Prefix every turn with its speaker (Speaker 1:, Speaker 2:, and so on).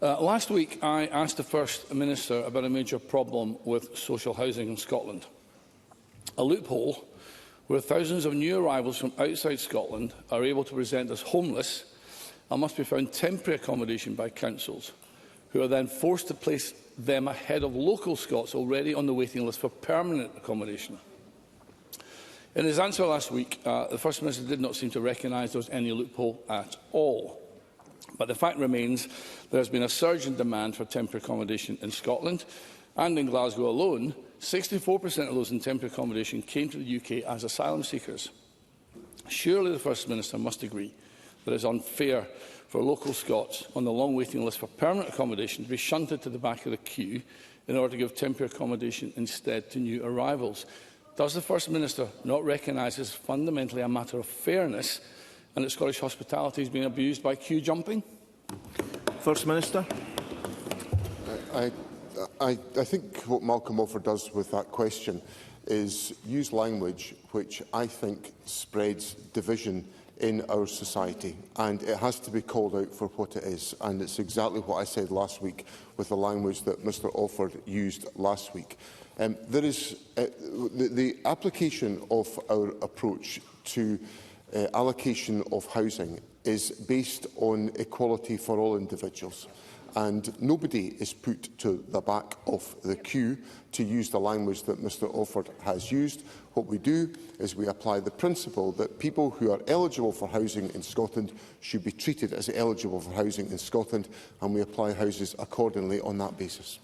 Speaker 1: Last week, I asked the First Minister about a major problem with social housing in Scotland. A loophole where thousands of new arrivals from outside Scotland are able to present as homeless and must be found temporary accommodation by councils, who are then forced to place them ahead of local Scots already on the waiting list for permanent accommodation. In his answer last week, the First Minister did not seem to recognise there was any loophole at all. But the fact remains there has been a surge in demand for temporary accommodation in Scotland, and in Glasgow alone, 64% of those in temporary accommodation came to the UK as asylum seekers. Surely the First Minister must agree that it is unfair for local Scots on the long waiting list for permanent accommodation to be shunted to the back of the queue in order to give temporary accommodation instead to new arrivals. Does the First Minister not recognise this is fundamentally a matter of fairness and that Scottish hospitality is being abused by queue jumping?
Speaker 2: First Minister.
Speaker 3: I think what Malcolm Offord does with that question is use language which I think spreads division in our society, and it has to be called out for what it is, and it's exactly what I said last week with the language that Mr Offord used last week. The application of our approach to allocation of housing is based on equality for all individuals, and nobody is put to the back of the queue, to use the language that Mr Offord has used. What we do is we apply the principle that people who are eligible for housing in Scotland should be treated as eligible for housing in Scotland, and we apply houses accordingly on that basis.